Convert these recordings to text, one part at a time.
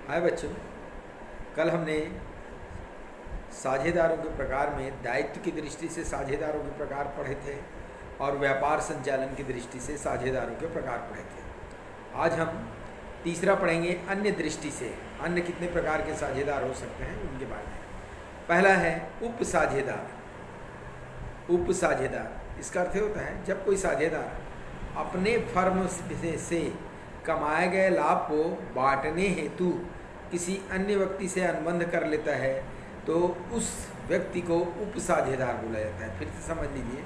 हाय बच्चों, कल हमने साझेदारों के प्रकार में दायित्व की दृष्टि से साझेदारों के प्रकार पढ़े थे और व्यापार संचालन की दृष्टि से साझेदारों के प्रकार पढ़े थे। आज हम तीसरा पढ़ेंगे अन्य दृष्टि से। अन्य कितने प्रकार के साझेदार हो सकते हैं उनके बारे में। पहला है उप साझेदार। उप साझेदार इसका अर्थ होता है जब कोई साझेदार अपने फर्म से कमाए गए लाभ को बांटने हेतु किसी अन्य व्यक्ति से अनुबंध कर लेता है तो उस व्यक्ति को उप साझेदार बोला जाता है। फिर से समझ लीजिए,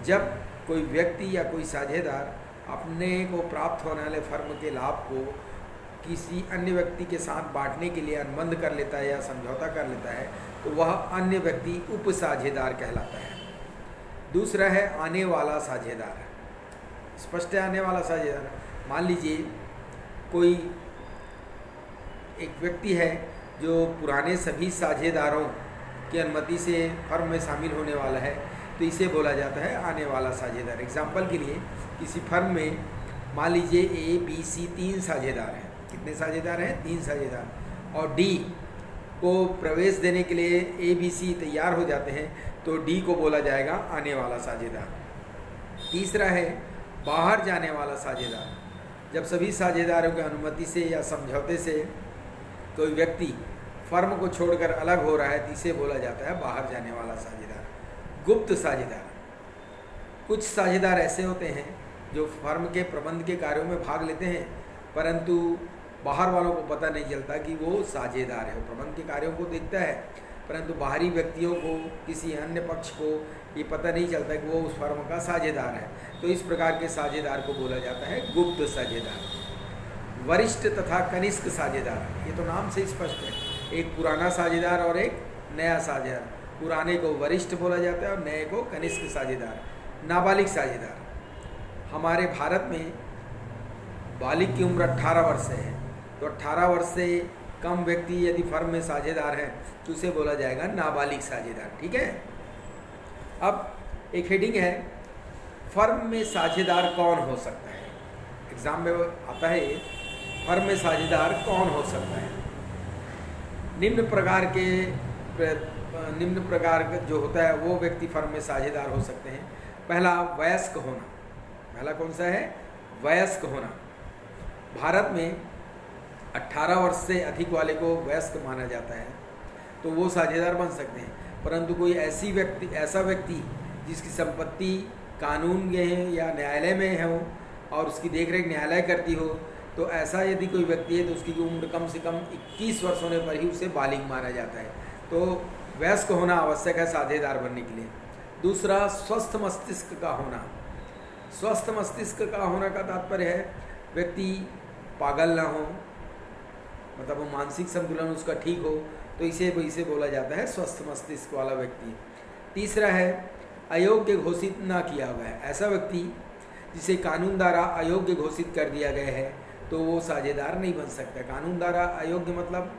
जब कोई व्यक्ति या कोई साझेदार अपने को प्राप्त होने वाले फर्म के लाभ को किसी अन्य व्यक्ति के साथ बांटने के लिए अनुबंध कर लेता है या समझौता कर लेता है तो वह अन्य व्यक्ति उप साझेदार कहलाता है। दूसरा है आने वाला साझेदार। स्पष्ट है, आने वाला साझेदार। मान लीजिए कोई एक व्यक्ति है जो पुराने सभी साझेदारों की अनुमति से फर्म में शामिल होने वाला है तो इसे बोला जाता है आने वाला साझेदार। एग्जाम्पल के लिए किसी फर्म में मान लीजिए ए बी सी 3 साझेदार हैं। कितने साझेदार हैं? 3 साझेदार। और डी को प्रवेश देने के लिए ए बी सी तैयार हो जाते हैं तो डी को बोला जाएगा आने वाला साझेदार। तीसरा है बाहर जाने वाला साझेदार। जब सभी साझेदारों की अनुमति से या समझौते से कोई व्यक्ति फर्म को छोड़कर अलग हो रहा है तो इसे बोला जाता है बाहर जाने वाला साझेदार। गुप्त साझेदार। कुछ साझेदार ऐसे होते हैं जो फर्म के प्रबंध के कार्यों में भाग लेते हैं परंतु बाहर वालों को पता नहीं चलता कि वो साझेदार है। वो प्रबंध के कार्यों को देखता है परंतु बाहरी व्यक्तियों को, किसी अन्य पक्ष को ये पता नहीं चलता कि वो उस फर्म का साझेदार है। तो इस प्रकार के साझेदार को बोला जाता है गुप्त साझेदार। वरिष्ठ तथा कनिष्ठ साझेदार, ये तो नाम से स्पष्ट है, एक पुराना साझेदार और एक नया साझेदार। पुराने को वरिष्ठ बोला जाता है और नए को कनिष्ठ साझेदार। नाबालिग साझेदार। हमारे भारत में बालिग की उम्र 18 वर्ष है तो 18 वर्ष से कम व्यक्ति यदि फर्म में साझेदार है तो उसे बोला जाएगा नाबालिग साझेदार। ठीक है। अब एक हेडिंग है फर्म में साझेदार कौन हो सकता है। एग्जाम में आता है फर्म में साझेदार कौन हो सकता है। निम्न प्रकार का जो होता है वो व्यक्ति फर्म में साझेदार हो सकते हैं। पहला वयस्क होना। पहला कौन सा है? वयस्क होना। भारत में 18 वर्ष से अधिक वाले को वयस्क माना जाता है तो वो साझेदार बन सकते हैं। परंतु कोई ऐसा व्यक्ति जिसकी संपत्ति कानून में या न्यायालय में हो और उसकी देखरेख न्यायालय करती हो तो ऐसा यदि कोई व्यक्ति है तो उसकी उम्र कम से कम 21 वर्ष होने पर ही उसे बालिग माना जाता है। तो वयस्क होना आवश्यक है साझेदार बनने के लिए। दूसरा स्वस्थ मस्तिष्क का होना। स्वस्थ मस्तिष्क का होना का तात्पर्य है व्यक्ति पागल ना हो, मतलब वो मानसिक संतुलन उसका ठीक हो तो इसे बोला जाता है स्वस्थ मस्तिष्क वाला व्यक्ति। तीसरा है अयोग्य घोषित ना किया हुआ है। ऐसा व्यक्ति जिसे कानून द्वारा अयोग्य घोषित कर दिया गया है तो वो साझेदार नहीं बन सकता। कानून द्वारा अयोग्य मतलब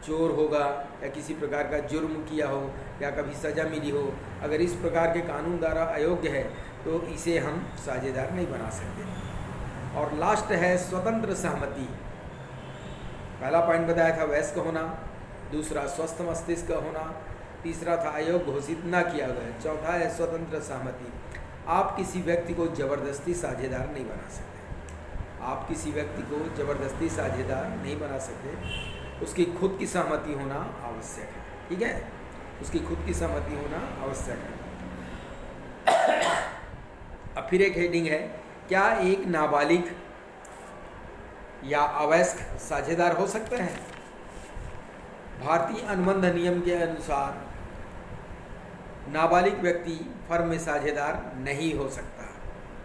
चोर होगा या किसी प्रकार का जुर्म किया हो या कभी सज़ा मिली हो। अगर इस प्रकार के कानून द्वारा अयोग्य है तो इसे हम साझेदार नहीं बना सकते। और लास्ट है स्वतंत्र सहमति। पहला पॉइंट बताया था वयस्क होना, दूसरा स्वस्थ मस्तिष्क होना, तीसरा था अयोग्य घोषित ना किया गया, चौथा है स्वतंत्र सहमति। आप किसी व्यक्ति को ज़बरदस्ती साझेदार नहीं बना सकते। आप किसी व्यक्ति को ज़बरदस्ती साझेदार नहीं बना सकते। उसकी खुद की सहमति होना आवश्यक है। ठीक है, उसकी खुद की सहमति होना आवश्यक है। अब फिर एक हेडिंग है, क्या एक नाबालिग या अवयस्क साझेदार हो सकता है? भारतीय अनुबंध नियम के अनुसार नाबालिग व्यक्ति फर्म में साझेदार नहीं हो सकता।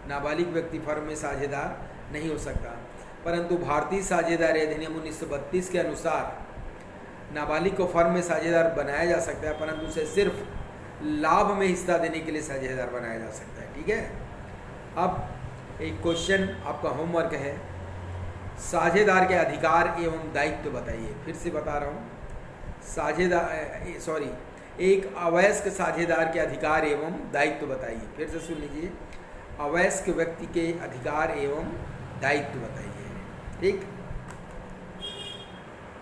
नाबालिग व्यक्ति फर्म में साझेदार नहीं हो सकता। परंतु भारतीय साझेदारी अधिनियम 1932 के अनुसार नाबालिग को फर्म में साझेदार बनाया जा सकता है परंतु उसे सिर्फ लाभ में हिस्सा देने के लिए साझेदार बनाया जा सकता है। ठीक है। अब एक क्वेश्चन आपका होमवर्क है, साझेदार के अधिकार एवं दायित्व बताइए। फिर से बता रहा हूँ, एक अवयस्क साझेदार के अधिकार एवं दायित्व बताइए। फिर से सुन लीजिए, अवयस्क व्यक्ति के अधिकार एवं दायित्व बताइए। ठीक।